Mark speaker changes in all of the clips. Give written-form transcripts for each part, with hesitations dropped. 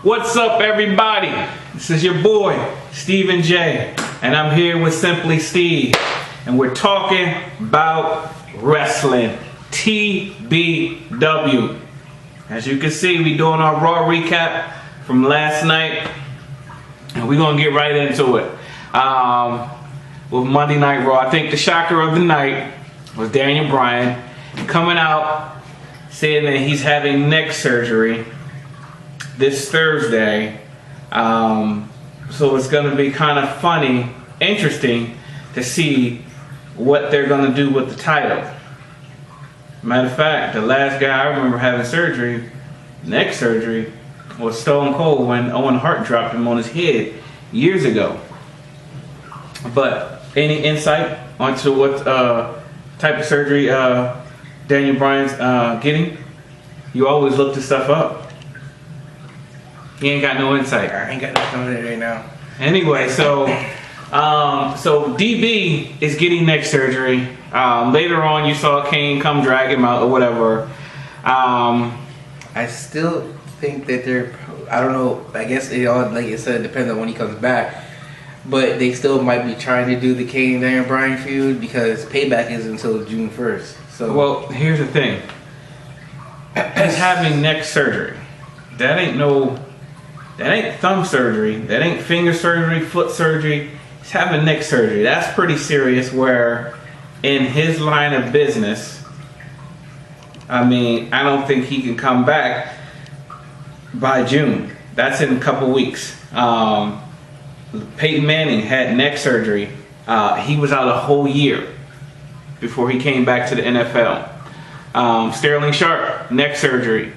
Speaker 1: What's up, everybody? This is your boy, Stephen J, and I'm here with Simply Steve, and we're talking about wrestling, TBW. As you can see, we're doing our Raw recap from last night, and we're gonna get right into it. With Monday Night Raw, I think the shocker of the night was Daniel Bryan coming out saying that he's having neck surgery this Thursday. So it's going to be kind of funny, interesting to see what they're going to do with the title. Matter of fact, the last guy I remember having surgery, neck surgery, was Stone Cold when Owen Hart dropped him on his head years ago. But any insight onto what type of surgery Daniel Bryan's getting? You always look this stuff up. He ain't got no insight.
Speaker 2: I ain't got nothing on it right now.
Speaker 1: Anyway, so DB is getting neck surgery. Later on, you saw Kane come drag him out or whatever.
Speaker 2: I still think that they're, I don't know, I guess it all, like you said, depends on when he comes back. But they still might be trying to do the Kane Daniel Bryan feud because payback is until June 1st. So,
Speaker 1: well, here's the thing. He's having neck surgery. That ain't thumb surgery. That ain't finger surgery, foot surgery. He's having neck surgery. That's pretty serious, where in his line of business, I mean, I don't think he can come back by June. That's in a couple weeks. Peyton Manning had neck surgery. He was out a whole year before he came back to the NFL. Sterling Sharp, neck surgery.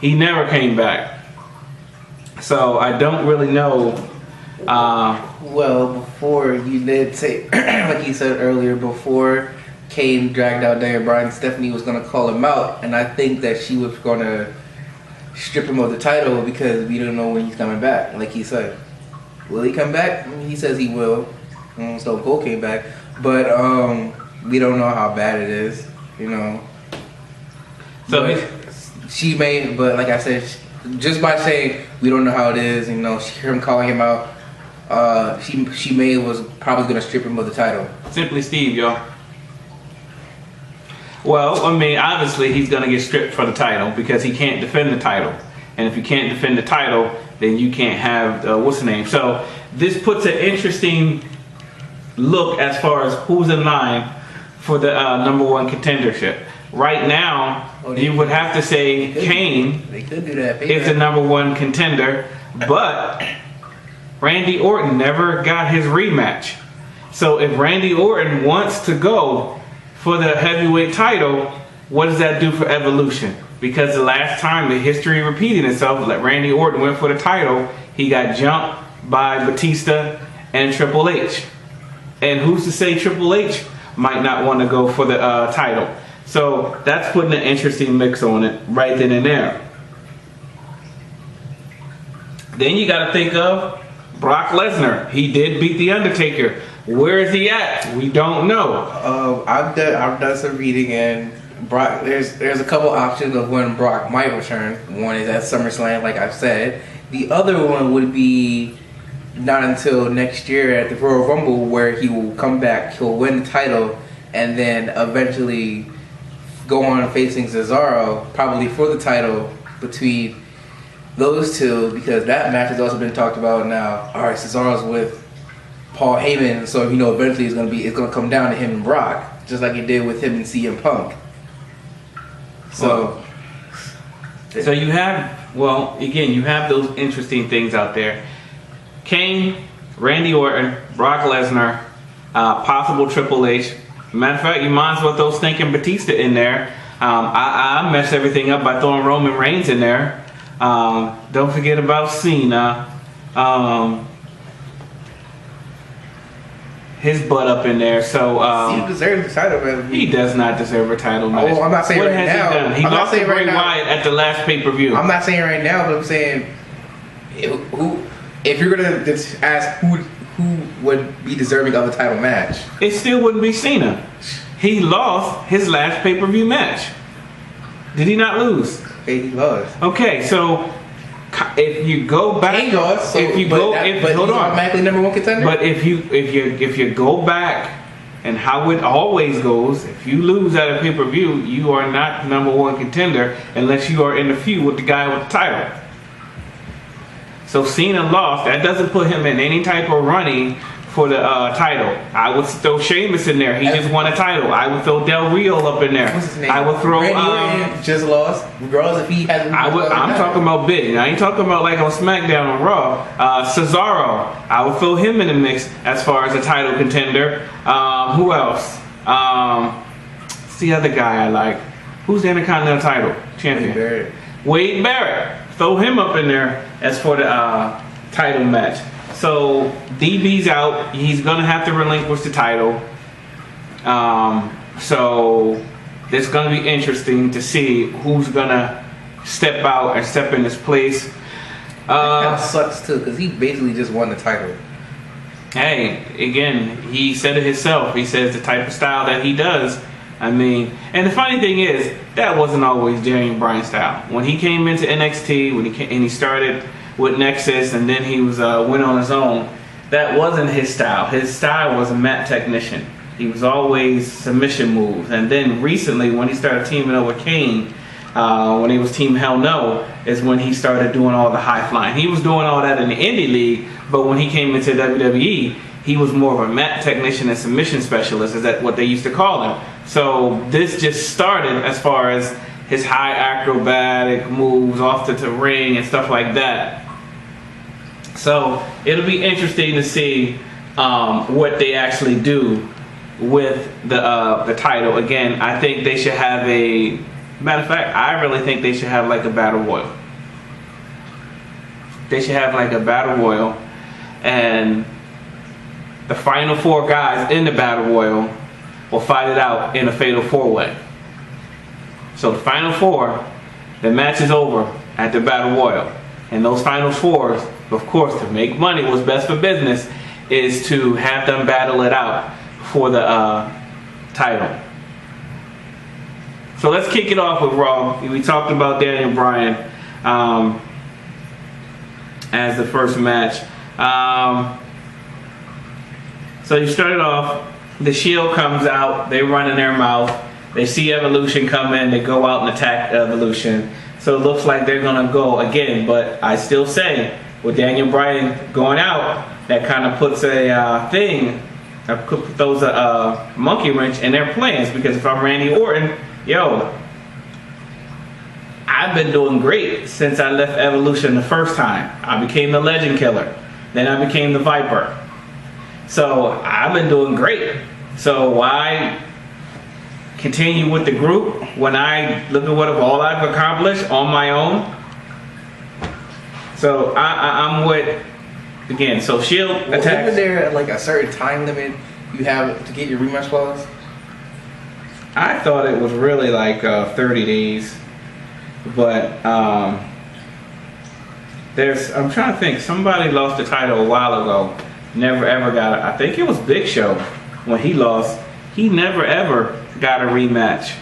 Speaker 1: He never came back. So I don't really know.
Speaker 2: Well, before you did say, like you said earlier, before Kane dragged out Daniel Bryan, Stephanie was going to call him out, and I think that she was going to strip him of the title because we don't know when he's coming back. Like he said, will he come back? He says he will. Stone Cold came back, but we don't know how bad it is, you know. So she may, but like I said, just by saying we don't know how it is, you know, him calling him out, she may was probably gonna strip him of the title.
Speaker 1: Simply Steve, y'all. Well, I mean, obviously he's gonna get stripped for the title because he can't defend the title, and if you can't defend the title, then you can't have what's the name. So this puts an interesting look as far as who's in line for the number one contendership. Right now, you would have to say Kane is the number one contender, but Randy Orton never got his rematch. So if Randy Orton wants to go for the heavyweight title, what does that do for Evolution? Because the last time, the history repeating itself, like Randy Orton went for the title, he got jumped by Batista and Triple H. And who's to say Triple H might not want to go for the title? So that's putting an interesting mix on it right then and there. Then you got to think of Brock Lesnar. He did beat The Undertaker. Where is he at? We don't know.
Speaker 2: I've done some reading, and Brock. There's a couple options of when Brock might return. One is at SummerSlam, like I've said. The other one would be not until next year at the Royal Rumble, where he will come back. He'll win the title, and then eventually go on facing Cesaro, probably for the title between those two, because that match has also been talked about now. All right, Cesaro's with Paul Heyman, so you know eventually it's gonna come down to him and Brock, just like it did with him and CM Punk. So
Speaker 1: you have, well, again, you have those interesting things out there. Kane, Randy Orton, Brock Lesnar, possible Triple H. Matter of fact, you might as well throw stinking Batista in there. I messed everything up by throwing Roman Reigns in there. Don't forget about Cena. His butt up in there. So
Speaker 2: he deserves the title, man.
Speaker 1: He does not deserve a title match.
Speaker 2: Oh, I'm not saying
Speaker 1: what
Speaker 2: right
Speaker 1: has
Speaker 2: now.
Speaker 1: He done? He lost to Bray Wyatt at the last pay-per-view.
Speaker 2: I'm not saying right now, but I'm saying if you're gonna just ask who would be deserving of a title match,
Speaker 1: it still wouldn't be Cena. He lost his last pay-per-view match. Did he not lose?
Speaker 2: He lost.
Speaker 1: Okay, so if you go back,
Speaker 2: He lost, so,
Speaker 1: if you
Speaker 2: but
Speaker 1: go,
Speaker 2: that,
Speaker 1: if
Speaker 2: but
Speaker 1: hold
Speaker 2: he's
Speaker 1: on,
Speaker 2: automatically number one contender.
Speaker 1: but if you go back and how it always goes, if you lose at a pay-per-view, you are not number one contender unless you are in the feud with the guy with the title. So Cena lost. That doesn't put him in any type of running for the title. I would throw Sheamus in there. He just won a title. I would throw Del Rio up in there.
Speaker 2: What's his name?
Speaker 1: I would throw.
Speaker 2: Randy Orton just lost. Regardless if he hasn't.
Speaker 1: I'm talking about big. I ain't talking about like on SmackDown on Raw. Cesaro. I would throw him in the mix as far as a title contender. Who else? It's the other guy I like. Who's the Intercontinental title champion? Wade Barrett. Throw him up in there as for the title match. So DB's out. He's gonna have to relinquish the title. So it's gonna be interesting to see who's gonna step out and step in his place.
Speaker 2: That sucks too, because he basically just won the title.
Speaker 1: Hey, again, he said it himself. He says the type of style that he does. I mean, and the funny thing is, that wasn't always Daniel Bryan's style. When he came into NXT, and he started with Nexus, and then he was went on his own, that wasn't his style. His style was a mat technician. He was always submission moves. And then recently, when he started teaming up with Kane, when he was Team Hell No, is when he started doing all the high flying. He was doing all that in the indie league, but when he came into WWE, he was more of a mat technician and submission specialist, is that what they used to call him. So this just started as far as his high acrobatic moves off the ring and stuff like that. So it'll be interesting to see what they actually do with the title. Again, I think they should have a, matter of fact, I really think they should have like a battle royal. They should have like a battle royal, and the final four guys in the battle royal will fight it out in a fatal four-way. So the final four, the match is over at the battle royal, and those final fours, of course, to make money, what's best for business is to have them battle it out for the title. So let's kick it off with Raw. We talked about Daniel Bryan as the first match. So you started off, the Shield comes out, they run in their mouth, they see Evolution come in, they go out and attack Evolution. So it looks like they're going to go again, but I still say, with Daniel Bryan going out, that kind of puts a throws a monkey wrench in their plans, because if I'm Randy Orton, yo, I've been doing great since I left Evolution the first time. I became the Legend Killer, then I became the Viper. So I've been doing great. So why continue with the group when I look at what all I've accomplished on my own? So I'm with, again, so Shield attacks.
Speaker 2: Isn't there like a certain time limit you have to get your rematch clause?
Speaker 1: I thought it was really like 30 days. But I'm trying to think, somebody lost the title a while ago. Never ever got it. I think it was Big Show when he lost. He never ever got a rematch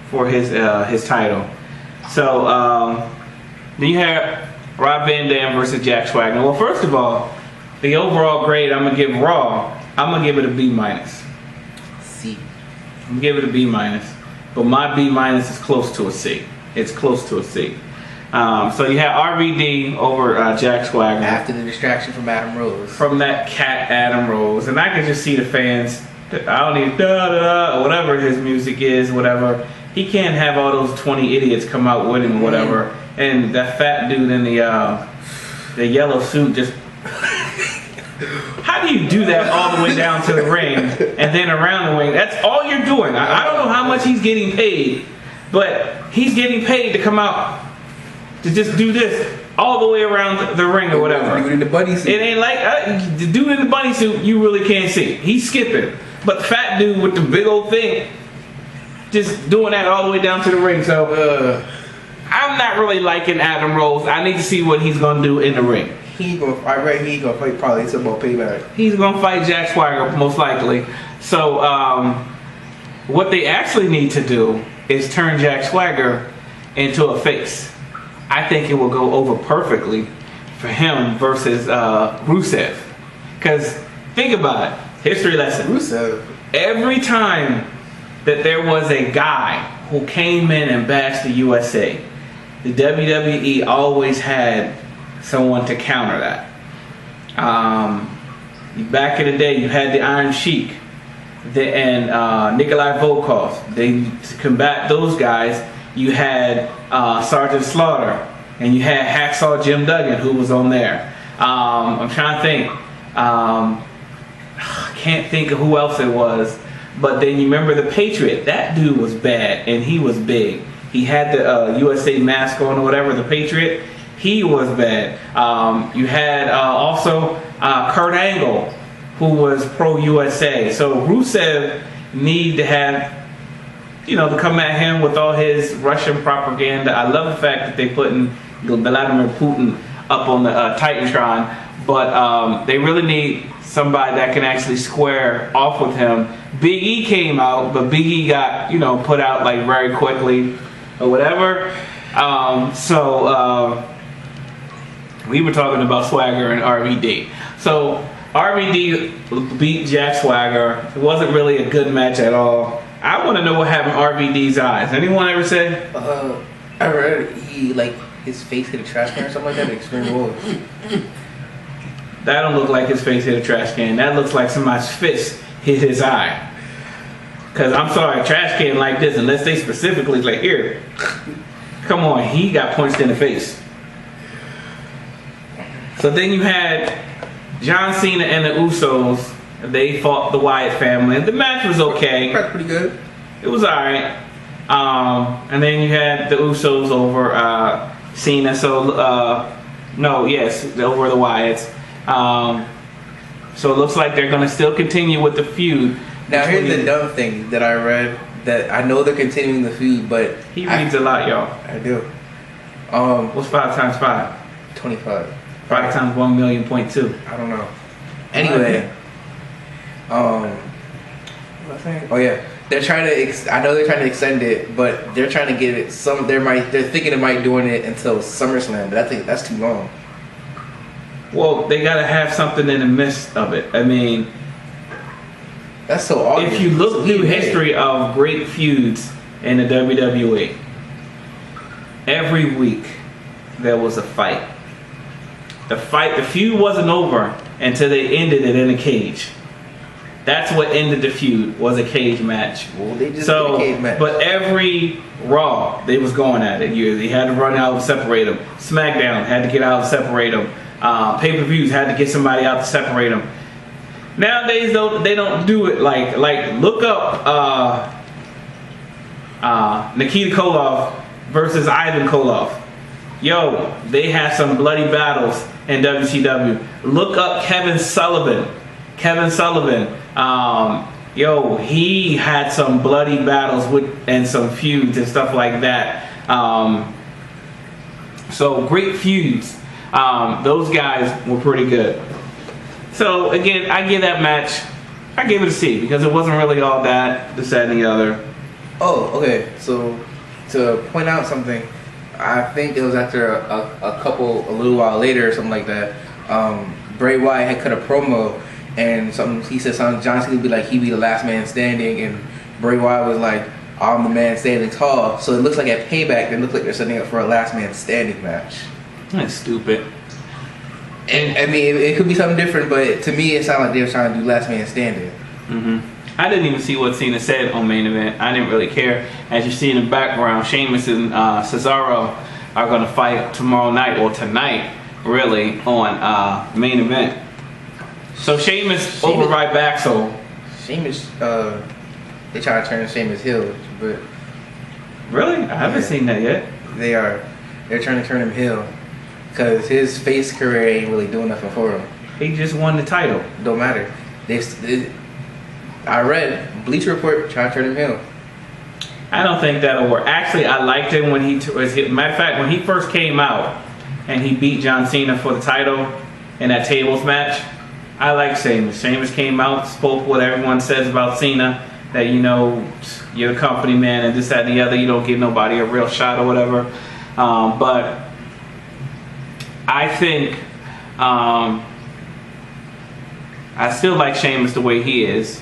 Speaker 1: for his title. So then you have Rob Van Dam versus Jack Swagger. Well, first of all, the overall grade I'm gonna give Raw, I'm gonna give it a B-.
Speaker 2: C.
Speaker 1: I'm gonna give it a B-, but my B- is close to a C. It's close to a C. So you had RVD over Jack Swagger.
Speaker 2: After the distraction from Adam Rose.
Speaker 1: From that cat Adam Rose. And I can just see the fans, I don't need da-da-da, or whatever his music is, whatever. He can't have all those 20 idiots come out with him, whatever. And that fat dude in the yellow suit just... How do you do that all the way down to the ring and then around the ring? That's all you're doing. I don't know how much he's getting paid, but he's getting paid to come out to just do this all the way around the ring or whatever.
Speaker 2: Dude in the bunny suit.
Speaker 1: It ain't like the dude in the bunny suit. You really can't see. He's skipping, but the fat dude with the big old thing, just doing that all the way down to the ring. So I'm not really liking Adam Rose. I need to see what he's gonna do in the ring.
Speaker 2: I read he gonna fight probably some more payback.
Speaker 1: He's gonna fight Jack Swagger most likely. So what they actually need to do is turn Jack Swagger into a face. I think it will go over perfectly for him versus Rusev. Because think about it, history lesson.
Speaker 2: Rusev.
Speaker 1: Every time that there was a guy who came in and bashed the USA, the WWE always had someone to counter that. Back in the day, you had the Iron Sheik and Nikolai Volkov. To combat those guys, you had Sergeant Slaughter, and you had Hacksaw Jim Duggan, who was on there. I'm trying to think. I can't think of who else it was. But then you remember the Patriot. That dude was bad, and he was big. He had the USA mask on or whatever, the Patriot. He was bad. You had also Kurt Angle, who was pro-USA. So Rusev need to have, to come at him with all his Russian propaganda. I love the fact that they putting Vladimir Putin up on the Titantron, but they really need somebody that can actually square off with him. Big E came out, but Big E got, put out like very quickly or whatever. We were talking about Swagger and RVD. So RVD beat Jack Swagger. It wasn't really a good match at all. I want to know what happened to RVD's eyes. Anyone ever say?
Speaker 2: I read his face hit a trash can or something like that. Extreme Rules.
Speaker 1: That don't look like his face hit a trash can. That looks like somebody's fist hit his eye. Cause I'm sorry, a trash can like this, unless they specifically like here. Come on, he got punched in the face. So then you had John Cena and the Usos. They fought the Wyatt family. The match was okay.
Speaker 2: That's pretty good.
Speaker 1: It was alright. And then you had the Usos over Cena. So over the Wyatts. So it looks like they're gonna still continue with the feud.
Speaker 2: Now here's the dumb thing that I read. That I know they're continuing the feud, but
Speaker 1: he reads a lot, y'all.
Speaker 2: I do.
Speaker 1: What's 5 times 5?
Speaker 2: 25.
Speaker 1: 5 times 1,000,000.2.
Speaker 2: I don't know. Anyway, what was I saying? Oh yeah, they're trying to. I know they're trying to extend it, but they're trying to get it. They're thinking it might doing it until SummerSlam, but I think that's too long.
Speaker 1: Well, they gotta have something in the midst of it. I mean,
Speaker 2: that's so obvious.
Speaker 1: If you look through history of great feuds in the WWE, every week there was a fight. The feud wasn't over until they ended it in a cage. That's what ended the feud, was a cage match.
Speaker 2: Well, they just did a cage match.
Speaker 1: But every Raw, they was going at it. They had to run out and separate them. SmackDown had to get out and separate them. Pay-per-views had to get somebody out to separate them. Nowadays, though, they don't do it like look up Nikita Koloff versus Ivan Koloff. Yo, they had some bloody battles in WCW. Look up Kevin Sullivan. He had some bloody battles and some feuds and stuff like that. So great feuds. Those guys were pretty good. So again, I give that match, I gave it a C because it wasn't really all that, this, that, and the other.
Speaker 2: Oh, okay. So to point out something, I think it was after a little while later or something like that. Bray Wyatt had cut a promo and he said something. John Cena would be like, he'd be the last man standing, and Bray Wyatt was like, I'm the man standing tall. So it looks like at Payback, it looks like they're setting up for a last man standing match.
Speaker 1: That's stupid.
Speaker 2: And I mean, it could be something different, but to me, it sounded like they were trying to do last man standing.
Speaker 1: Mm-hmm. I didn't even see what Cena said on main event. I didn't really care. As you see in the background, Sheamus and Cesaro are going to fight tomorrow night, or tonight, really, on main event. So Sheamus over right back, so...
Speaker 2: Sheamus, they try to turn Sheamus heel, but...
Speaker 1: Really? I haven't seen that yet.
Speaker 2: They're trying to turn him heel. Because his face career ain't really doing nothing for him.
Speaker 1: He just won the title.
Speaker 2: Don't matter. I read Bleacher Report trying to turn him heel.
Speaker 1: I don't think that'll work. Actually, I liked him when matter of fact, when he first came out and he beat John Cena for the title in that tables match. I like Sheamus. Sheamus came out, spoke what everyone says about Cena, that you're the company man and this, that, and the other. You don't give nobody a real shot or whatever. But I think I still like Sheamus the way he is,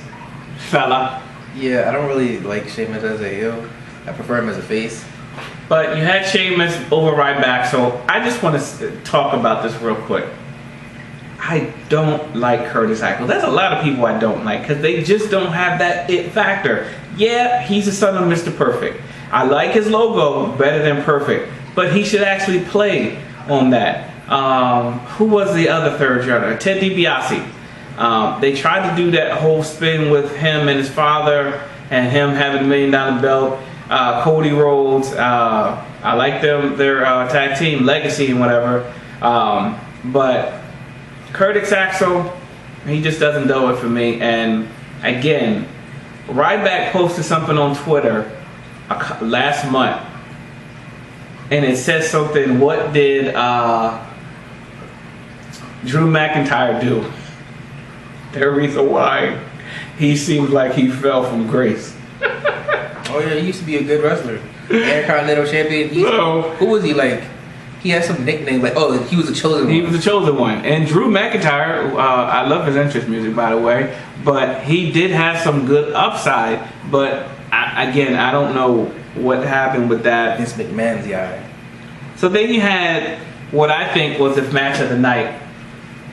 Speaker 1: fella.
Speaker 2: Yeah, I don't really like Sheamus as a heel. I prefer him as a face.
Speaker 1: But you had Sheamus over Ryback, so I just want to talk about this real quick. I don't like Curtis Axel. There's a lot of people I don't like because they just don't have that it factor. Yeah, he's the son of Mr. Perfect. I like his logo better than Perfect, but he should actually play on that. Who was the other third runner? Ted DiBiase. They tried to do that whole spin with him and his father and him having a $1 million belt. Cody Rhodes. I like them. Their tag team Legacy and whatever. But Curtis Axel, he just doesn't do it for me. And again, Ryback posted something on Twitter last month, and it says something. What did Drew McIntyre do? The reason why he seems like he fell from grace.
Speaker 2: Oh yeah, he used to be a good wrestler. Intercontinental champion. Who was he like? He had some nickname like, oh, he was the chosen one.
Speaker 1: He was the chosen one. And Drew McIntyre, I love his entrance music, by the way, but he did have some good upside. But I don't know what happened with that.
Speaker 2: Vince McMahon's guy.
Speaker 1: So then you had what I think was the match of the night.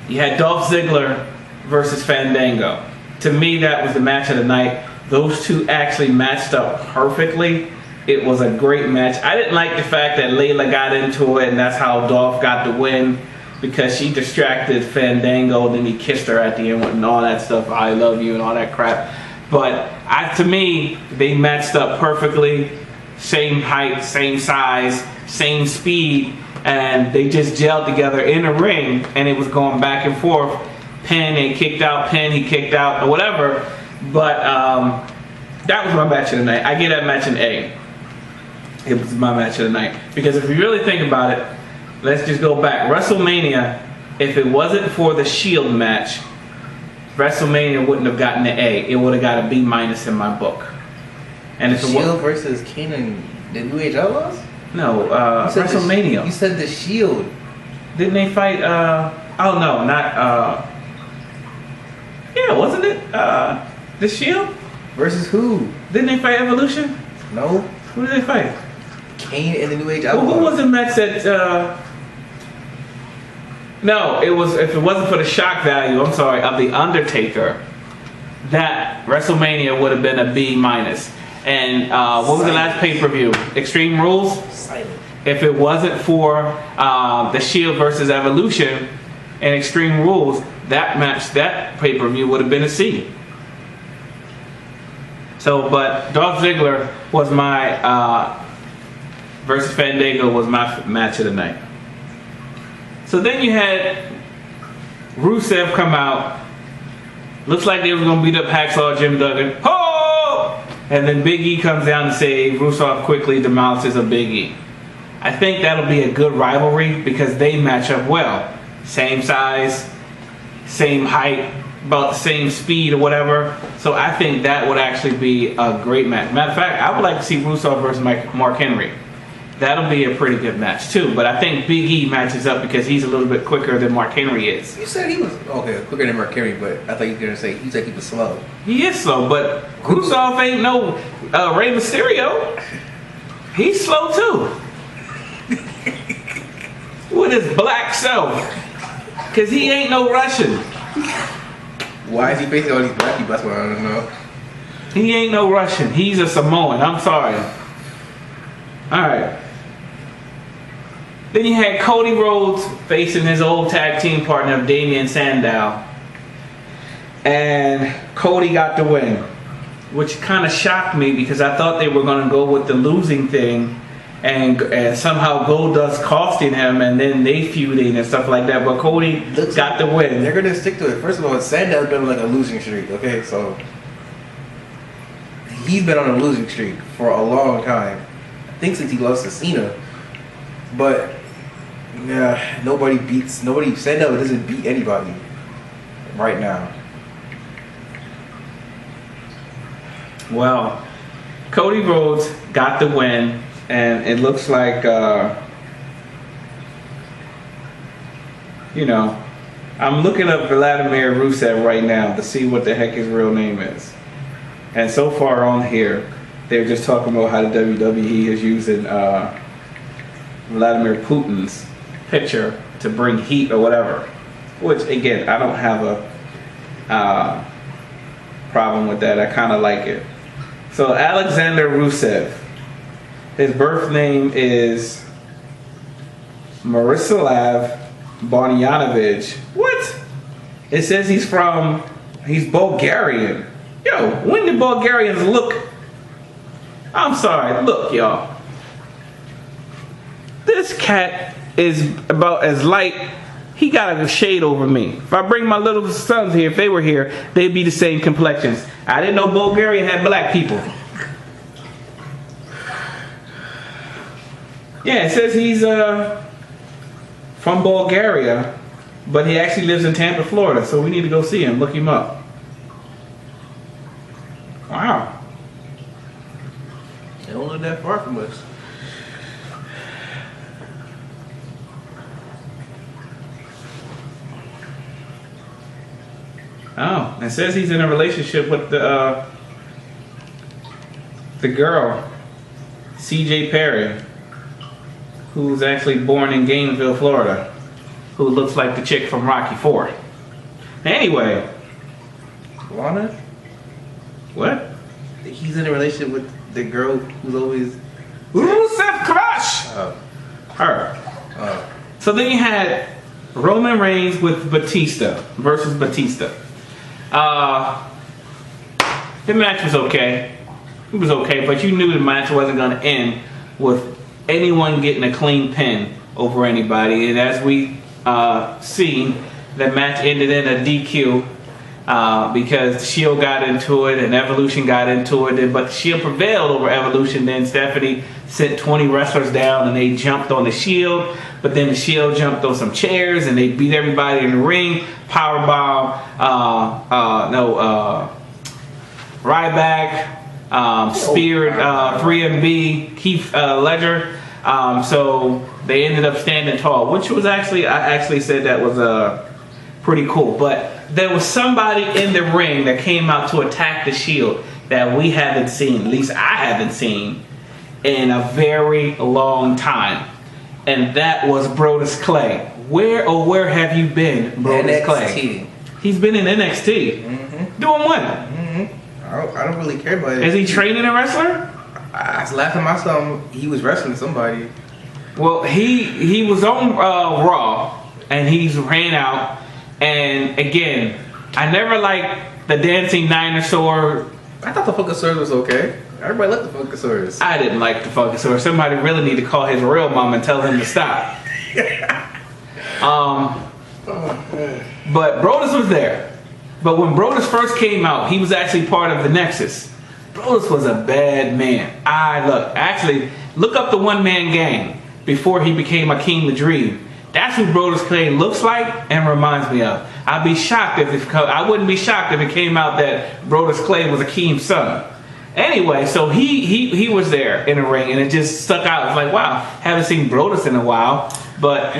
Speaker 1: You had Dolph Ziggler versus Fandango. To me, that was the match of the night. Those two actually matched up perfectly. It was a great match. I didn't like the fact that Layla got into it and that's how Dolph got the win because she distracted Fandango and then he kissed her at the end and all that stuff. I love you and all that crap. But to me, they matched up perfectly. Same height, same size, same speed. And they just gelled together in the ring and it was going back and forth. Pin, he kicked out, pin, he kicked out, or whatever. But that was my match of the night. I give that match an A. It was my match of the night. Because if you really think about it, let's just go back. WrestleMania, if it wasn't for the Shield match, WrestleMania wouldn't have gotten an A. It would have got a B- in my book. And if
Speaker 2: Shield versus Kane and the New Age Outlaws?
Speaker 1: No, WrestleMania.
Speaker 2: You said the Shield.
Speaker 1: Didn't they fight? Oh no, not. Yeah, wasn't it? The Shield
Speaker 2: versus who?
Speaker 1: Didn't they fight Evolution?
Speaker 2: No.
Speaker 1: Who did they fight?
Speaker 2: Kane and the New Age Outlaws.
Speaker 1: Well, who was the match that? No, it was. If it wasn't for the shock value, I'm sorry, of the Undertaker, that WrestleMania would have been a B-. And what was the last pay-per-view? Extreme Rules.
Speaker 2: Silent.
Speaker 1: If it wasn't for the Shield versus Evolution and Extreme Rules, that match, that pay-per-view would have been a C. So, but Dolph Ziggler was my versus Fandango was my match of the night. So then you had Rusev come out. Looks like they were gonna beat up Hacksaw Jim Duggan. Ho! And then Big E comes down to save. Rusev quickly demolishes a Big E. I think that'll be a good rivalry because they match up well. Same size, same height, about the same speed or whatever. So I think that would actually be a great match. Matter of fact, I would like to see Rusev versus Mark Henry. That'll be a pretty good match too. But I think Big E matches up because he's a little bit quicker than Mark Henry is.
Speaker 2: You said he was quicker than Mark Henry, but I thought you were gonna say he said he was slow.
Speaker 1: He is slow, but Rusev ain't no Rey Mysterio. He's slow too. With his black self, cause he ain't no Russian.
Speaker 2: Why is he facing all these black people? That's what I don't know.
Speaker 1: He ain't no Russian. He's a Samoan. I'm sorry. All right. Then you had Cody Rhodes facing his old tag team partner, Damian Sandow. And Cody got the win, which kind of shocked me because I thought they were going to go with the losing thing and somehow Goldust costing him and then they feuding and stuff like that. But Cody got the win.
Speaker 2: They're going to stick to it. First of all, Sandow's been on like a losing streak, okay? So he's been on a losing streak for a long time. I think since he lost to Cena. But yeah, Sandow doesn't beat anybody right now.
Speaker 1: Well, Cody Rhodes got the win, and it looks like, I'm looking up Vladimir Rusev right now to see what the heck his real name is. And so far on here, they're just talking about how the WWE is using Vladimir Putin's picture to bring heat or whatever. Which, again, I don't have a problem with that. I kind of like it. So, Alexander Rusev. His birth name is Marislav Barnyanovich. What? It says he's Bulgarian. Yo, when did Bulgarians look? I'm sorry, look, y'all. This cat is about as light. He got a shade over me. If I bring my little sons here, if they were here, they'd be the same complexions. I didn't know Bulgaria had black people. Yeah, it says he's from Bulgaria, but he actually lives in Tampa, Florida, so we need to go see him, look him up. Wow.
Speaker 2: They don't live that far from us.
Speaker 1: Oh, it says he's in a relationship with the girl, CJ Perry, who's actually born in Gainesville, Florida, who looks like the chick from Rocky IV. Anyway.
Speaker 2: Lana?
Speaker 1: What?
Speaker 2: He's in a relationship with the girl who's always...
Speaker 1: Rusev Crush!
Speaker 2: Oh.
Speaker 1: Her.
Speaker 2: Oh.
Speaker 1: So then you had Roman Reigns with Batista versus Batista. The match was okay. It was okay, but you knew the match wasn't going to end with anyone getting a clean pin over anybody. And as we seen, the match ended in a DQ because the Shield got into it and Evolution got into it. But the Shield prevailed over Evolution. Then Stephanie sent 20 wrestlers down and they jumped on the Shield. But then the Shield jumped on some chairs and they beat everybody in the ring. Powerbomb, Ryback, speared 3MB, Keith Ledger. So they ended up standing tall, which was actually, I actually said that was pretty cool. But there was somebody in the ring that came out to attack the Shield that we haven't seen, at least I haven't seen, in a very long time. And that was Brodus Clay. Where have you been, Brodus Clay? He's been in NXT. Mm-hmm. Doing what?
Speaker 2: Mm-hmm. I don't really care about it.
Speaker 1: Is he training a wrestler?
Speaker 2: Last time I saw him, he was wrestling somebody.
Speaker 1: Well, he was on Raw, and he's ran out. And again, I never liked the dancing dinosaur.
Speaker 2: I thought the Funkasaurus was okay. Everybody liked the Funkasaurus.
Speaker 1: I didn't like the Funkasaurus. Somebody really need to call his real mom and tell him to stop. But Brodus was there. But when Brodus first came out, he was actually part of the Nexus. Brodus was a bad man. Look up the one-man gang before he became Akeem the Dream. That's who Brodus Clay looks like and reminds me of. I wouldn't be shocked if it came out that Brodus Clay was Akeem's son. Anyway, so he was there in the ring, and it just stuck out. It's like, wow, haven't seen Brodus in a while, but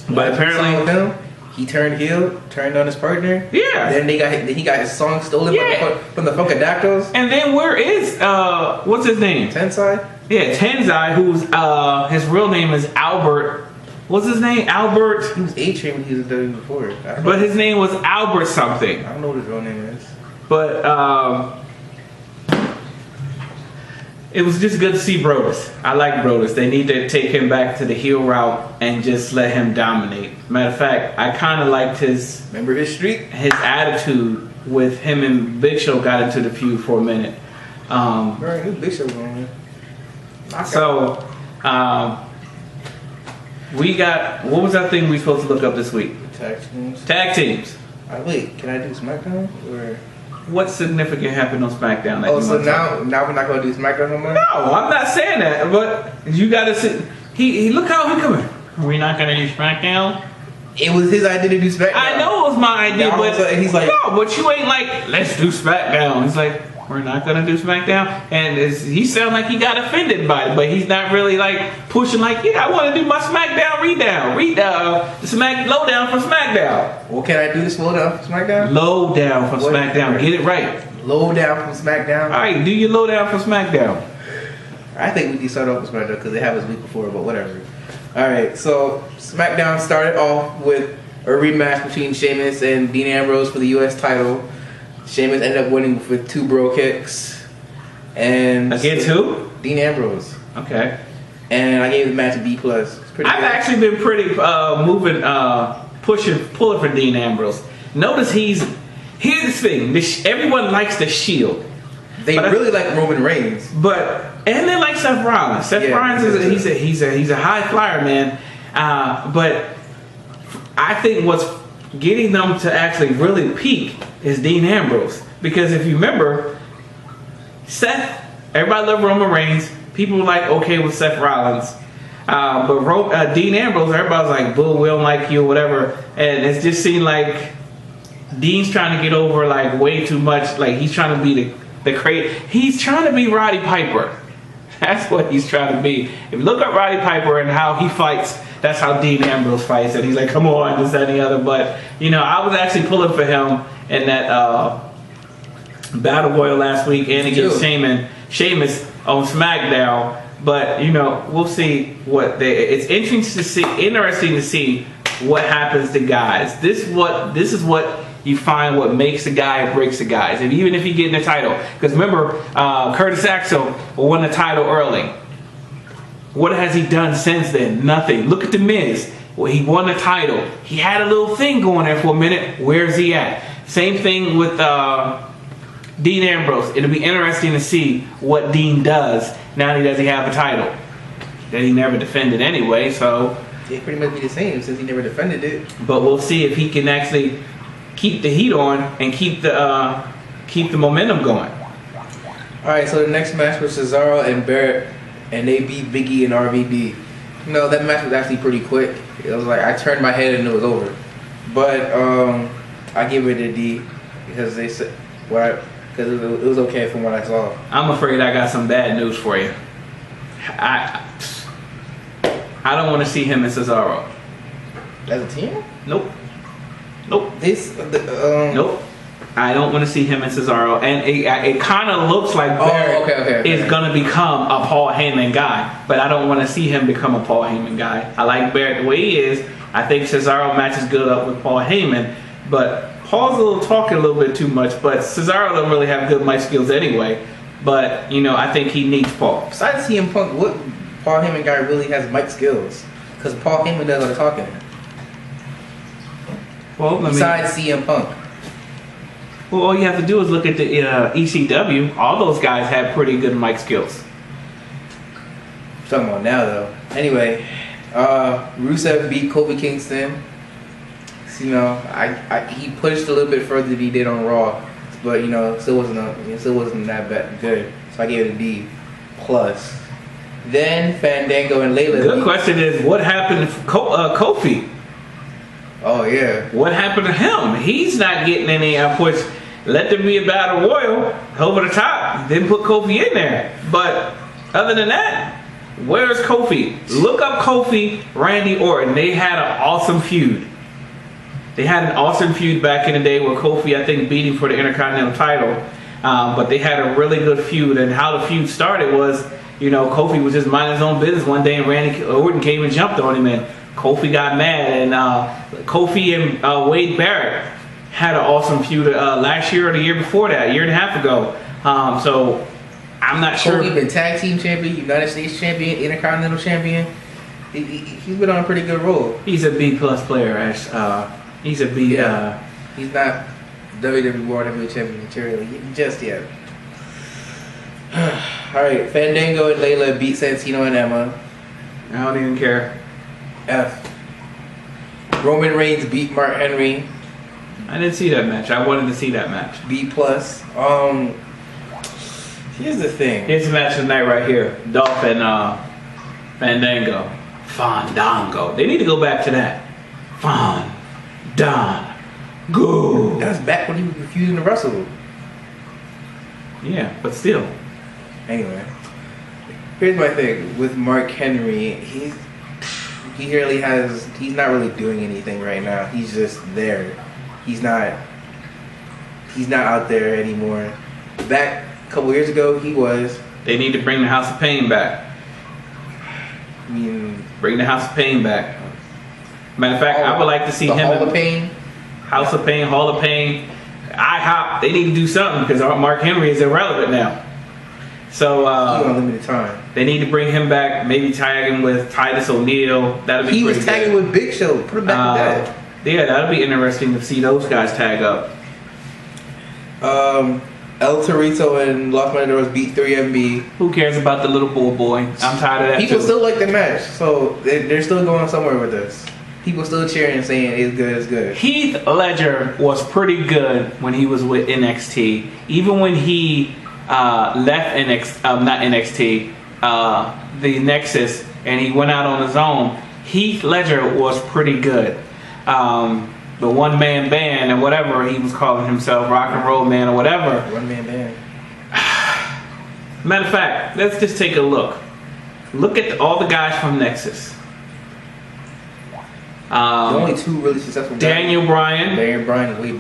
Speaker 1: but apparently
Speaker 2: he turned heel, turned on his partner.
Speaker 1: Yeah.
Speaker 2: Then he got his song stolen from the Funkadactyls.
Speaker 1: And then where is what's his name?
Speaker 2: Tensai.
Speaker 1: Yeah, Tensai, who's his real name is Albert. What's his name? Albert.
Speaker 2: He was A-Train when he was in W before.
Speaker 1: But his name was Albert something.
Speaker 2: I don't know what his real name is.
Speaker 1: But it was just good to see Brodus. I like Brodus. They need to take him back to the heel route and just let him dominate. Matter of fact, I kind of liked his...
Speaker 2: Remember his streak?
Speaker 1: His attitude with him and Big Show got into the feud for a minute.
Speaker 2: Right, who's Big Show going?
Speaker 1: So, we got... What was that thing we supposed to look up this week?
Speaker 2: Tag teams.
Speaker 1: Tag teams.
Speaker 2: Wait, can I do SmackDown? Or...
Speaker 1: What significant happened on SmackDown?
Speaker 2: So now we're not going to do SmackDown no more?
Speaker 1: No, I'm not saying that. But you got to see. He look how he coming. We're not going to do SmackDown?
Speaker 2: It was his idea to do SmackDown.
Speaker 1: I know it was my idea, but
Speaker 2: he's like,
Speaker 1: no, but you ain't like, let's do SmackDown. He's like, we're not gonna do SmackDown. And he sounds like he got offended by it, but he's not really like pushing like, yeah, I want to do my SmackDown lowdown from SmackDown.
Speaker 2: Well, can I do this lowdown from SmackDown?
Speaker 1: Lowdown from SmackDown. Get it right.
Speaker 2: Lowdown from SmackDown.
Speaker 1: All right, do your lowdown from SmackDown.
Speaker 2: I think we can start off with SmackDown because they have us week before, but whatever. All right, so SmackDown started off with a rematch between Sheamus and Dean Ambrose for the U.S. title. Sheamus ended up winning with 2 bro kicks. And
Speaker 1: against who?
Speaker 2: Dean Ambrose.
Speaker 1: Okay.
Speaker 2: And I gave the match a B+. It's pretty
Speaker 1: I've
Speaker 2: good.
Speaker 1: actually been pretty pulling for Dean Ambrose. Notice here's the thing. Everyone likes the Shield.
Speaker 2: They really like Roman Reigns,
Speaker 1: and they like Seth Rollins. Seth Rollins he's a high flyer, man. But I think what's getting them to actually really peak is Dean Ambrose, because if you remember, everybody loved Roman Reigns. People were like okay with Seth Rollins, but Dean Ambrose, everybody's like, "Boo, we don't like you," or whatever, and it just seemed like Dean's trying to get over like way too much. Like he's trying to be he's trying to be Roddy Piper. That's what he's trying to be. If you look at Roddy Piper and how he fights, that's how Dean Ambrose fights. And he's like, come on, this, that, and the other. But, I was actually pulling for him in that Battle Royal last week and against Sheamus on SmackDown. But, we'll see it's interesting to see what happens to guys. This is what you find what makes a guy or breaks a guy. And even if you get in the title. Because remember, Curtis Axel won the title early. What has he done since then? Nothing. Look at The Miz. Well, he won the title. He had a little thing going there for a minute. Where's he at? Same thing with Dean Ambrose. It'll be interesting to see what Dean does now that he doesn't have a title that he never defended anyway. So
Speaker 2: it pretty much be the same since he never defended it.
Speaker 1: But we'll see if he can actually keep the heat on and keep the momentum going.
Speaker 2: All right, so the next match was Cesaro and Barrett, and they beat Big E and RVD. That match was actually pretty quick. It was like I turned my head and it was over. But I give it a D because they said because it was okay from what I saw.
Speaker 1: I'm afraid I got some bad news for you. I don't want to see him and Cesaro.
Speaker 2: As a team?
Speaker 1: Nope.
Speaker 2: Nope.
Speaker 1: Nope. I don't want to see him and Cesaro, and it kind of looks like Barrett is gonna become a Paul Heyman guy, but I don't want to see him become a Paul Heyman guy. I like Barrett the way he is. I think Cesaro matches good up with Paul Heyman, but Paul's talking a little bit too much. But Cesaro doesn't really have good mic skills anyway. But I think he needs Paul.
Speaker 2: Besides CM Punk, what Paul Heyman guy really has mic skills? Because Paul Heyman does all the talking.
Speaker 1: Well,
Speaker 2: besides CM Punk.
Speaker 1: Well, all you have to do is look at the ECW. All those guys have pretty good mic skills.
Speaker 2: I'm talking about now, though. Anyway, Rusev beat Kofi Kingston. He pushed a little bit further than he did on Raw, but still wasn't that bad good. So I gave it a D+. Then Fandango and Layla.
Speaker 1: Good question is, what happened to Kofi?
Speaker 2: Oh yeah.
Speaker 1: What happened to him? He's not getting any push. Let there be a battle royal over the top. Then put Kofi in there. But other than that, where's Kofi? Look up Kofi, Randy Orton. They had an awesome feud. They had an awesome feud back in the day where Kofi, I think, beat him for the Intercontinental title. But they had a really good feud. And how the feud started was, Kofi was just minding his own business one day, and Randy Orton came and jumped on him, and Kofi got mad. And Kofi and Wade Barrett had an awesome feud last year or the year before that, a year and a half ago. So I'm not sure.
Speaker 2: Kofi been tag team champion, United States champion, Intercontinental champion. He's been on a pretty good roll.
Speaker 1: He's a B+ player, Ash. He's a B.
Speaker 2: He's not WWE World Heavyweight Champion material just yet. Alright, Fandango and Layla beat Santino and Emma.
Speaker 1: I don't even care.
Speaker 2: F. Roman Reigns beat Mark Henry.
Speaker 1: I didn't see that match. I wanted to see that match.
Speaker 2: B+. Here's the thing.
Speaker 1: Here's the match tonight right here. Dolph and Fandango. Fandango. They need to go back to that. Fandango.
Speaker 2: That's back when he was refusing to wrestle.
Speaker 1: Yeah, but still.
Speaker 2: Anyway, here's my thing with Mark Henry. He's not really doing anything right now. He's just there. He's not out there anymore. Back a couple years ago, he was.
Speaker 1: They need to bring the House of Pain back.
Speaker 2: I mean,
Speaker 1: bring the House of Pain back. Matter of fact, I would like to see him.
Speaker 2: Hall of Pain.
Speaker 1: House of Pain, Hall of Pain, IHOP. They need to do something because Mark Henry is irrelevant now. So
Speaker 2: he's on limited time.
Speaker 1: They need to bring him back. Maybe tag him with Titus O'Neil. That'd be.
Speaker 2: He was tagging with Big Show. Put him back to that.
Speaker 1: Yeah, that'd be interesting to see those guys tag up.
Speaker 2: El Torito and Los Matadors beat 3MB.
Speaker 1: Who cares about the little boy? I'm tired of that.
Speaker 2: People still like the match, so they're still going somewhere with this. People still cheering and saying it's good, it's good. Heath
Speaker 1: Ledger was pretty good when he was with NXT. Even when he left the Nexus, and he went out on his own, Heath Ledger was pretty good. The one-man band and whatever he was calling himself, rock and roll man or whatever.
Speaker 2: One-man band.
Speaker 1: Matter of fact, let's just take a look. Look at all the guys from Nexus.
Speaker 2: The only two really successful guys.
Speaker 1: Daniel Bryan,
Speaker 2: and Wade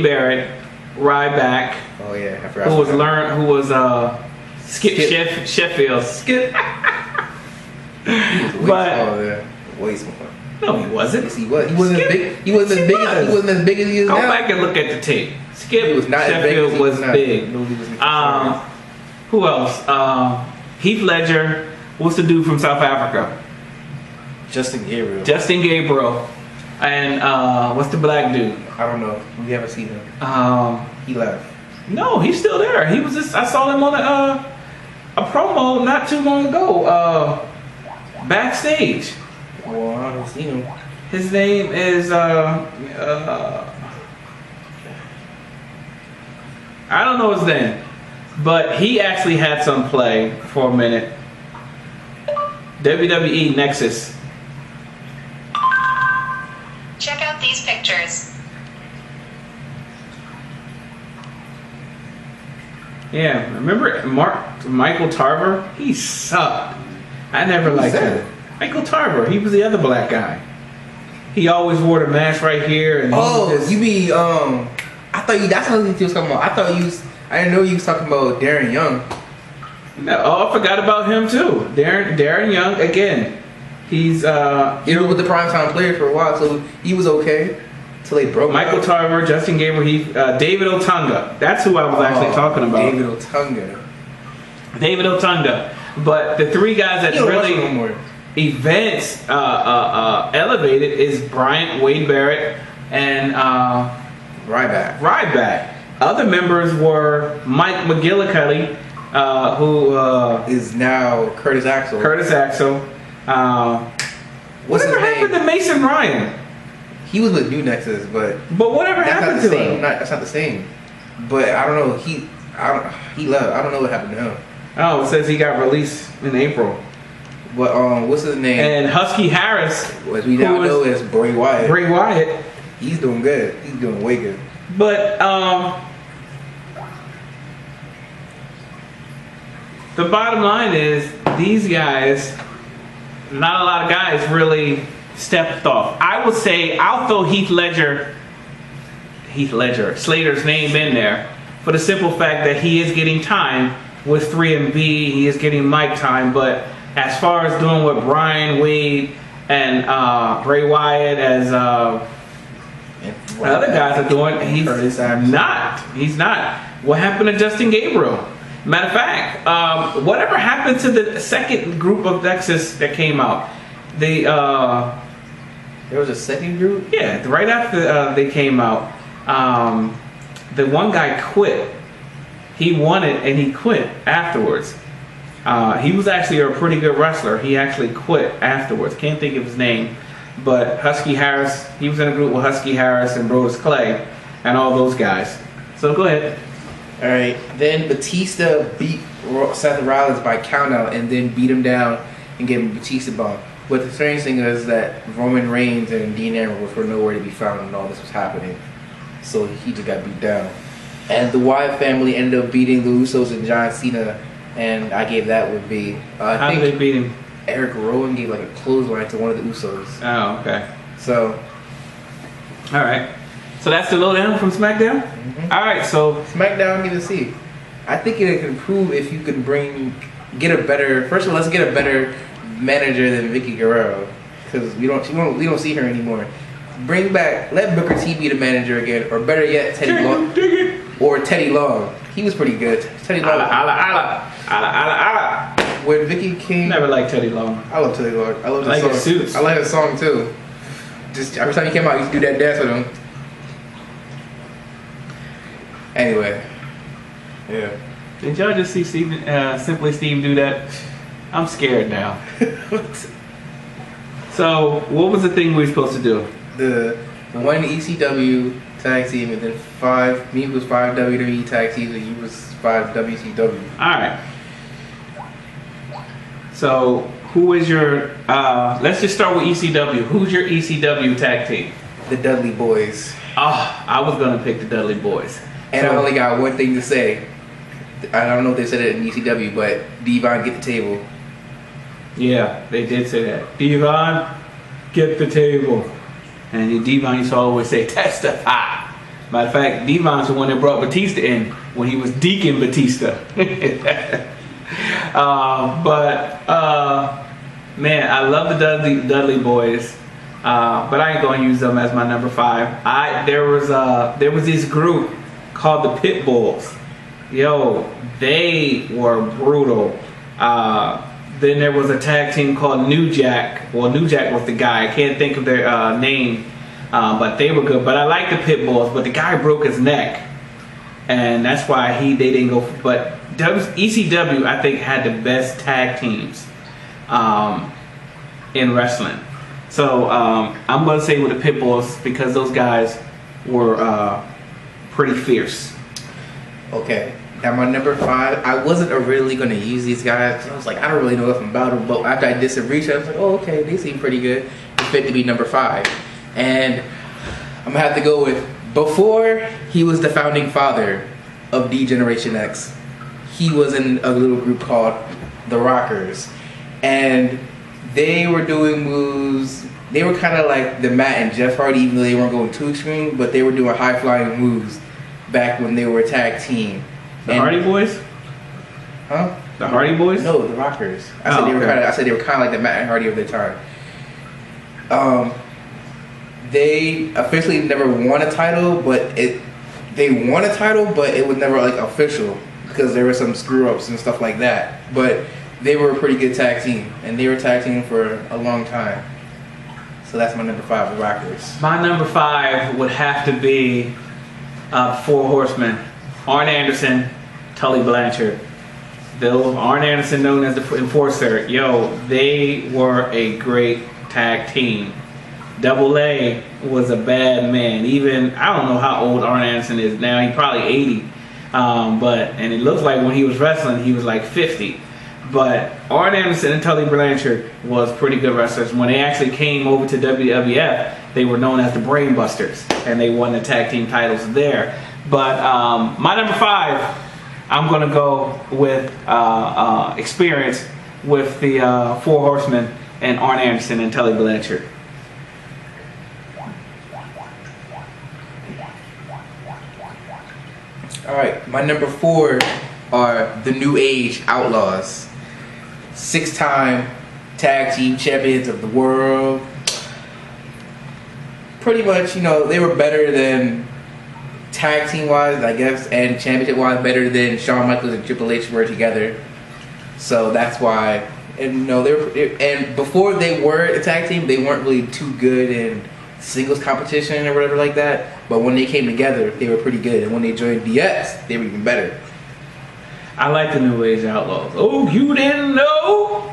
Speaker 2: Barrett.
Speaker 1: Ryback.
Speaker 2: Oh yeah, I forgot.
Speaker 1: Who was Skip. Sheffield. Skip.
Speaker 2: Way more.
Speaker 1: No, he wasn't.
Speaker 2: Yes, he was. He wasn't as big. He wasn't as big as he is now.
Speaker 1: Go back and look at the tape. Skip
Speaker 2: was not
Speaker 1: Sheffield
Speaker 2: as
Speaker 1: was
Speaker 2: big.
Speaker 1: big. Who else? Heath Ledger. What's the dude from South Africa?
Speaker 2: Justin Gabriel.
Speaker 1: And what's the black dude?
Speaker 2: I don't know. We haven't seen him. He left.
Speaker 1: No, he's still there. He was just. I saw him on a promo not too long ago. Backstage.
Speaker 2: Well, I haven't seen him.
Speaker 1: His name is I don't know his name, but he actually had some play for a minute. WWE Nexus.
Speaker 3: Check out these pictures.
Speaker 1: Yeah, remember Michael Tarver? He sucked. I never liked him. Michael Tarver, he was the other black guy. He always wore the mask right here. And
Speaker 2: you mean I thought that's what he was talking about. I didn't know you was talking about Darren Young.
Speaker 1: No, I forgot about him too. Darren Young again. He's
Speaker 2: he was with the primetime players for a while, so he was okay till they broke.
Speaker 1: Michael Tarver, Justin Gabriel, David Otunga. That's who I was actually talking about. David Otunga. But the three guys that really events elevated is Bryan, Wade Barrett, and Ryback. Other members were Mike McGillicuddy, who
Speaker 2: is now Curtis Axel.
Speaker 1: Whatever happened to Mason Ryan?
Speaker 2: He was with New Nexus, but
Speaker 1: whatever happened to him?
Speaker 2: That's not the same. But I don't know. He left. I don't know what happened to him.
Speaker 1: Oh, it says he got released in April.
Speaker 2: But what's his name?
Speaker 1: And Husky Harris,
Speaker 2: as we now know, is Bray Wyatt. He's doing good. He's doing way good.
Speaker 1: But the bottom line is these guys, not a lot of guys really stepped off. I would say I'll throw Heath Ledger, Slater's name in there for the simple fact that he is getting time with 3MB. He is getting mic time, but as far as doing what Bryan, Wade, and Bray Wyatt as other guys are doing, he's not. What happened to Justin Gabriel? Matter of fact, whatever happened to the second group of Nexus that came out?
Speaker 2: There was a second group?
Speaker 1: Yeah, right after they came out, the one guy quit. He won it and he quit afterwards. He was actually a pretty good wrestler. He actually quit afterwards. Can't think of his name. But Husky Harris, he was in a group with Husky Harris and Brodus Clay and all those guys. So go ahead.
Speaker 2: Alright, then Batista beat Seth Rollins by countout and then beat him down and gave him Batista bomb. But the strange thing is that Roman Reigns and Dean Ambrose were nowhere to be found when all this was happening. So he just got beat down. And the Wyatt family ended up beating the Usos and John Cena, and I gave that with B.
Speaker 1: How did they beat him?
Speaker 2: Eric Rowan gave like a clothesline to one of the Usos.
Speaker 1: Oh, okay.
Speaker 2: So,
Speaker 1: all right. So that's the lowdown from SmackDown. All right. So
Speaker 2: SmackDown, give it a C. I think it can improve if you can get a better. First of all, let's get a better manager than Vicky Guerrero, because we don't see her anymore. Let Booker T be the manager again, or better yet, Teddy Long. Or Teddy Long. He was pretty good. Teddy Long. When Vicky came.
Speaker 1: Never liked Teddy Long.
Speaker 2: I love Teddy Long. I love
Speaker 1: like
Speaker 2: song.
Speaker 1: His suits.
Speaker 2: I like his song too. Just every time he came out, he used to do that dance with him. Anyway. Yeah.
Speaker 1: Did y'all just see Simply Steve do that? I'm scared now. So, what was the thing we were supposed to do?
Speaker 2: The one ECW tag team, and then me was 5 WWE tag teams, and you was 5 WCW.
Speaker 1: Alright. So, who is your, let's just start with ECW. Who's your ECW tag team?
Speaker 2: The Dudley Boys.
Speaker 1: Oh, I was going to pick the Dudley Boys.
Speaker 2: And I only got one thing to say. I don't know if they said it in ECW, but Devon, get the table.
Speaker 1: Yeah, they did say that. Devon, get the table. And Devon used to always say, testify. Matter of fact, Devon's the one that brought Batista in when he was Deacon Batista. Man, I love the Dudley Boys, but I ain't gonna use them as my number 5. There was this group called the Pit Bulls. Yo, they were brutal. Then there was a tag team called New Jack. Well, New Jack was the guy. I can't think of their name, but they were good. But I like the Pit Bulls. But the guy broke his neck, and that's why they didn't go. But ECW, I think, had the best tag teams in wrestling. So I'm gonna say with the Pit Bulls because those guys were pretty fierce.
Speaker 2: Okay. Now my number 5, I wasn't originally going to use these guys. I was like, I don't really know nothing about them. But after I did some research, I was like, oh, okay, they seem pretty good. It's fit to be number 5. And I'm going to have to go with, before he was the founding father of D-Generation X, he was in a little group called The Rockers. And they were doing moves. They were kind of like the Matt and Jeff Hardy, even though they weren't going too extreme, but they were doing high-flying moves back when they were a tag team.
Speaker 1: The Hardy Boys?
Speaker 2: Huh?
Speaker 1: The Hardy Boys?
Speaker 2: No, the Rockers. I said they were kind of like the Matt and Hardy of their time. They officially never won a title, but they won a title, but it was never like official because there were some screw ups and stuff like that. But they were a pretty good tag team, and they were tag team for a long time. So that's my number 5, the Rockers.
Speaker 1: My number 5 would have to be 4 Horsemen. Arn Anderson, Tully Blanchard. Arn Anderson, known as the Enforcer. Yo, they were a great tag team. Double A was a bad man. Even, I don't know how old Arn Anderson is now. He's probably 80. And it looks like when he was wrestling, he was like 50. But Arn Anderson and Tully Blanchard was pretty good wrestlers. When they actually came over to WWF, they were known as the Brainbusters, and they won the tag team titles there. But my number 5, I'm going to go with experience with the 4 Horsemen and Arn Anderson and Tully Blanchard.
Speaker 2: All right, my number 4 are the New Age Outlaws. 6-time tag team champions of the world. Pretty much, they were better than tag team wise, I guess, and championship wise, better than Shawn Michaels and Triple H were together. So that's why, and before they were a tag team, they weren't really too good in singles competition or whatever like that. But when they came together, they were pretty good, and when they joined DX, they were even better.
Speaker 1: I like the New Age Outlaws. Oh, you didn't know?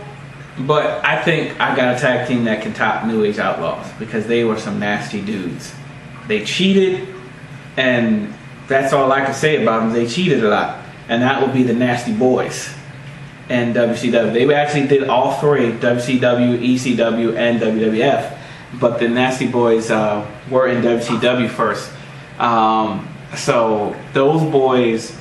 Speaker 1: But I think I got a tag team that can top New Age Outlaws because they were some nasty dudes. They cheated, and that's all I can say about them. They cheated a lot, and that would be the Nasty Boys and WCW. They actually did all 3, WCW, ECW, and WWF. But the Nasty Boys were in WCW first. So those boys,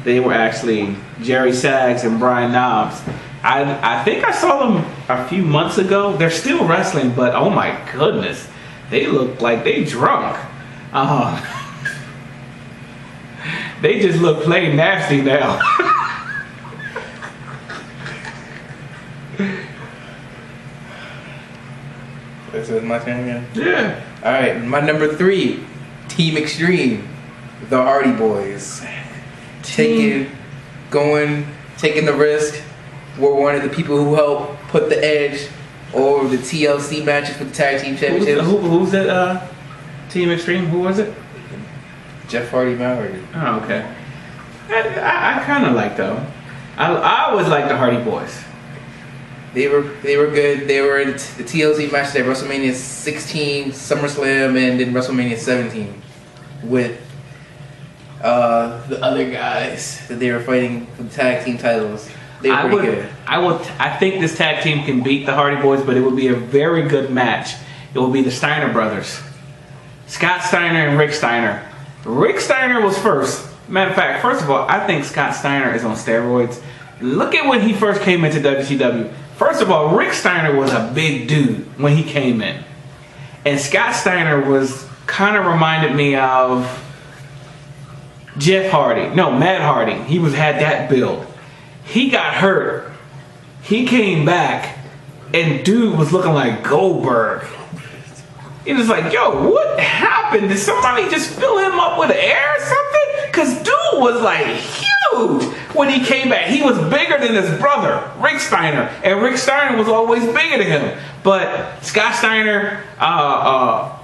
Speaker 1: they were actually Jerry Sags and Brian Knobs. I think I saw them a few months ago. They're still wrestling, but oh my goodness, they look like they drunk. They just look plain nasty now.
Speaker 2: This is my turn again?
Speaker 1: Yeah.
Speaker 2: Alright, my number 3, Team Extreme, the Hardy Boys. Taking the risk. We're one of the people who helped put the edge over the TLC matches for the tag team championships.
Speaker 1: Who's that? Team Extreme? Who was it?
Speaker 2: Jeff Hardy, Matt Hardy.
Speaker 1: Oh, okay. I kind of like them. I always liked the Hardy Boys.
Speaker 2: They were good. They were in the TLC matches at WrestleMania 16, SummerSlam, and then WrestleMania 17 with the other guys that they were fighting for the tag team titles. They were pretty good.
Speaker 1: I think this tag team can beat the Hardy Boys, but it would be a very good match. It would be the Steiner brothers, Scott Steiner and Rick Steiner. Rick Steiner was first. Matter of fact, first of all, I think Scott Steiner is on steroids. Look at when he first came into WCW. First of all, Rick Steiner was a big dude when he came in. And Scott Steiner was kind of reminded me of Jeff Hardy. No, Matt Hardy. He had that build. He got hurt. He came back and dude was looking like Goldberg. It was like, yo, what happened? Did somebody just fill him up with air or something? Because dude was like huge when he came back. He was bigger than his brother, Rick Steiner. And Rick Steiner was always bigger than him. But Scott Steiner,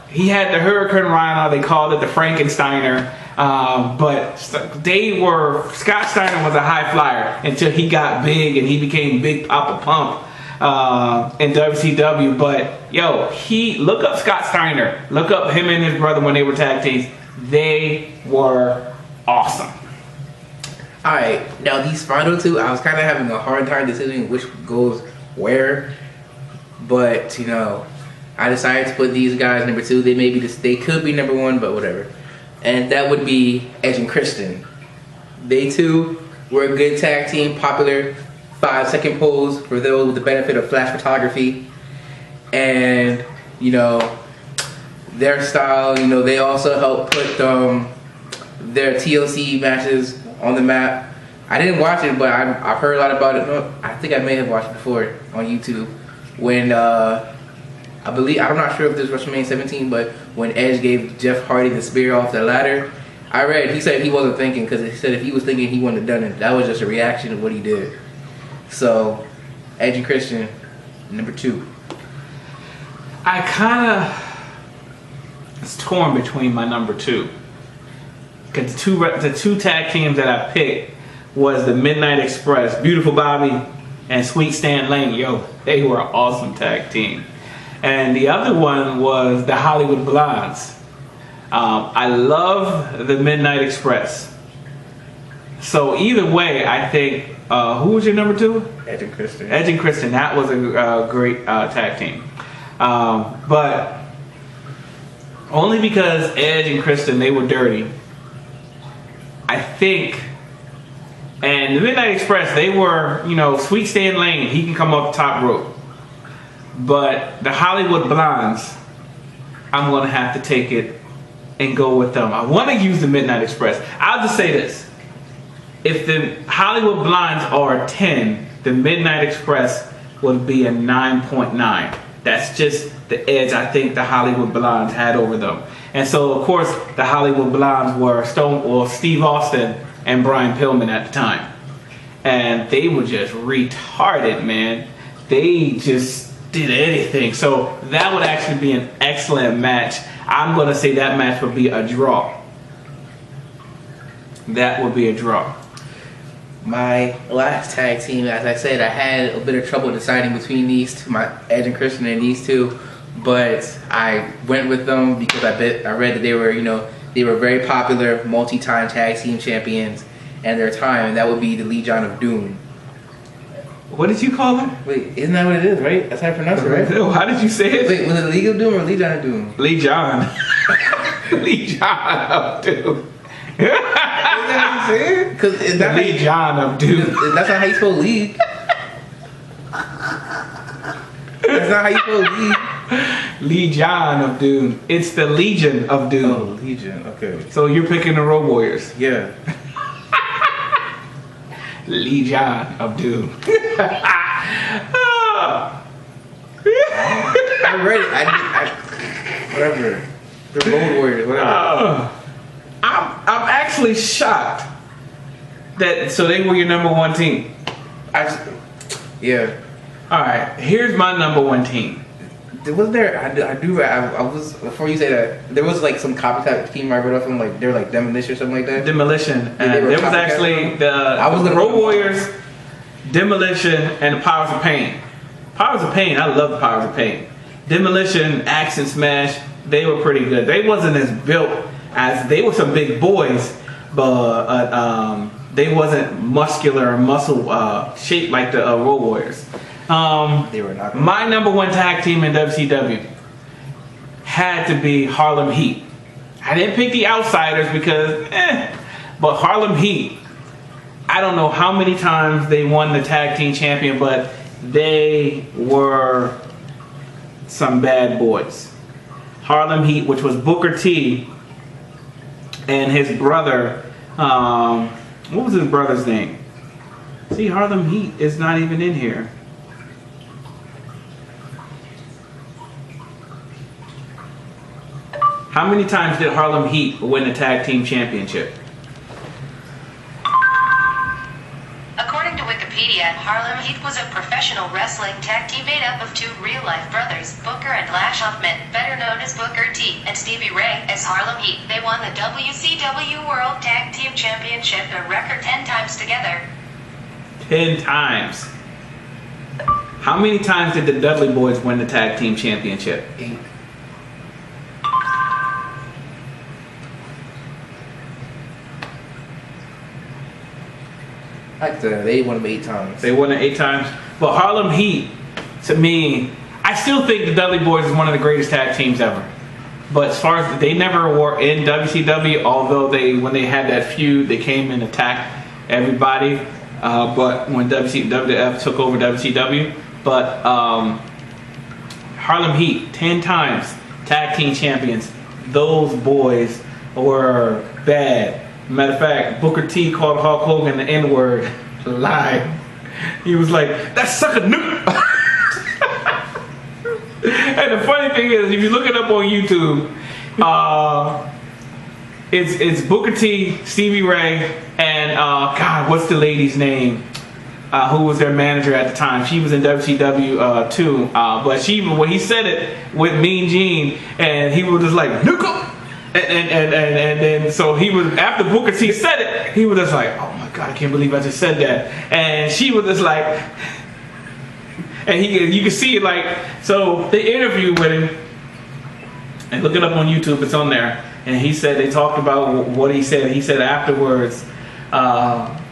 Speaker 1: he had the Hurricane Rhino. They called it the Frankensteiner. But Scott Steiner was a high flyer until he got big and he became Big Papa Pump. In WCW, but yo, look up Scott Steiner. Look up him and his brother when they were tag teams. They were awesome.
Speaker 2: Alright, now these final two, I was kind of having a hard time deciding which goes where, but I decided to put these guys number 2. They could be number 1, but whatever. And that would be Edge and Christian. They too were a good tag team, popular. 5-second pose for those with the benefit of flash photography, and their style. They also helped put their TLC matches on the map. I didn't watch it, but I've heard a lot about it. I think I may have watched it before on YouTube when I'm not sure if this was WrestleMania 17, but when Edge gave Jeff Hardy the spear off the ladder, he said he wasn't thinking, because he said if he was thinking he wouldn't have done it. That was just a reaction to what he did. So, Edge and Christian, number 2.
Speaker 1: I kind of was torn between my number 2. Because the two tag teams that I picked was the Midnight Express, Beautiful Bobby and Sweet Stan Lane. Yo, they were an awesome tag team. And the other one was the Hollywood Blondes. I love the Midnight Express. So either way, I think, who was your number 2?
Speaker 2: Edge and Christian.
Speaker 1: Edge and Christian. That was a great tag team. But only because Edge and Christian, they were dirty. I think, and the Midnight Express, they were, Sweet Stan Lane, he can come up top rope. But the Hollywood Blondes, I'm going to have to take it and go with them. I want to use the Midnight Express. I'll just say this. If the Hollywood Blondes are 10, the Midnight Express would be a 9.9. That's just the edge I think the Hollywood Blondes had over them. And so, of course, the Hollywood Blondes were Steve Austin and Brian Pillman at the time. And they were just retarded, man. They just did anything. So that would actually be an excellent match. I'm going to say that match would be a draw. That would be a draw.
Speaker 2: My last tag team, as I said, I had a bit of trouble deciding between these two, my Edge and Christian and these two, but I went with them because I read that they were very popular, multi-time tag team champions and their time, and that would be the Legion of Doom.
Speaker 1: What did you call them?
Speaker 2: Wait, isn't that what it is, right? That's how I pronounce it, right?
Speaker 1: How did you say it?
Speaker 2: Wait, was it League of Doom or Legion of Doom?
Speaker 1: Legion. Lee John of Doom.
Speaker 2: Is that how you say it? Because
Speaker 1: Lee John of Doom.
Speaker 2: That's not how you spell league. That's not how you spell league.
Speaker 1: Lee John of Doom. It's the Legion of Doom.
Speaker 2: Oh, Legion. Okay.
Speaker 1: So you're picking the Road Warriors.
Speaker 2: Yeah.
Speaker 1: Lee John of Doom.
Speaker 2: I read it. I whatever. The Road Warriors. Whatever.
Speaker 1: I'm actually shocked that so they were your number one team.
Speaker 2: Yeah.
Speaker 1: All right, here's my number one team.
Speaker 2: Was there? I was before you say that. There was like some copycat team I read off them. Like they're like Demolition or something like that.
Speaker 1: Demolition. And there was actually the Road Warriors, Demolition, and the Powers of Pain. Powers of Pain. I love the Powers of Pain. Demolition, Axe and Smash. They were pretty good. They wasn't as built as they were some big boys, but they wasn't muscular or muscle shaped like the Road Warriors.
Speaker 2: They were not.
Speaker 1: My number one tag team in WCW had to be Harlem Heat. I didn't pick the Outsiders because, but Harlem Heat. I don't know how many times they won the tag team champion, but they were some bad boys. Harlem Heat, which was Booker T and his brother. What was his brother's name? See, Harlem Heat is not even in here. How many times did Harlem Heat win the tag team championship?
Speaker 3: According to Wikipedia, Harlem Heat was a professional wrestling tag team made up of two real-life brothers, Booker and Lash Huffman, better known as Booker T, and Stevie Ray as Harlem Heat. They won the WCW World Tag Team Championship a record 10 times together.
Speaker 1: 10 times. How many times did the Dudley Boys win the tag team championship?
Speaker 2: 8. Like they won them 8 times.
Speaker 1: They won it 8 times. But Harlem Heat, to me, I still think the Dudley Boys is one of the greatest tag teams ever. But as far as they never were in WCW, although when they had that feud, they came and attacked everybody. But when WWF took over WCW, but Harlem Heat, 10 times tag team champions. Those boys were bad. Matter of fact, Booker T called Hulk Hogan the N-word live. He was like, "That sucker noob." And the funny thing is, if you look it up on YouTube, it's Booker T, Stevie Ray, and God, what's the lady's name? Who was their manager at the time? She was in WCW too. But when he said it with Mean Gene, and he was just like, "Nuka." And then so he was, after Booker T said it, he was just like, "Oh my God, I can't believe I just said that." And she was just like, and you can see it like, so they interviewed with him, and look it up on YouTube, it's on there. And he said they talked about what he said. He said afterwards,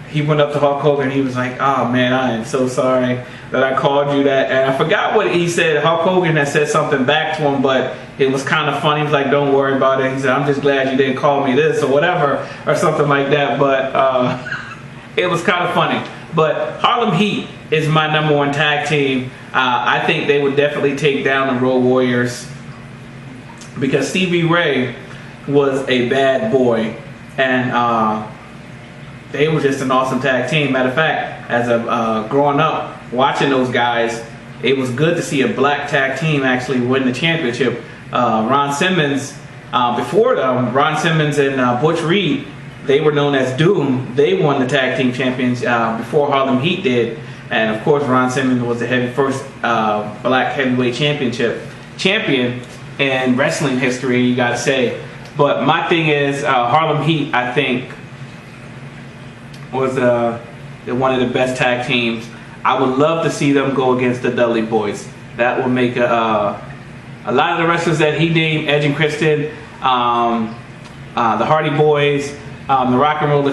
Speaker 1: he went up to Hulk Hogan. He was like, "Oh man, I am so sorry that I called you that." And I forgot what he said. Hulk Hogan had said something back to him, but it was kind of funny. He was like, "Don't worry about it." He said, "I'm just glad you didn't call me this or whatever," or something like that. But it was kind of funny. But Harlem Heat is my number one tag team. I think they would definitely take down the Road Warriors because Stevie Ray was a bad boy, and they were just an awesome tag team. Matter of fact, as a growing up watching those guys, it was good to see a black tag team actually win the championship. Ron Simmons, before them, Ron Simmons and Butch Reed, they were known as Doom. They won the tag team champions before Harlem Heat did. And of course, Ron Simmons was the first black heavyweight champion in wrestling history, you gotta say. But my thing is, Harlem Heat, I think, was one of the best tag teams. I would love to see them go against the Dudley Boys. That would make a lot of the wrestlers that he named, Edge and Christian, the Hardy Boys, the Rock and Roll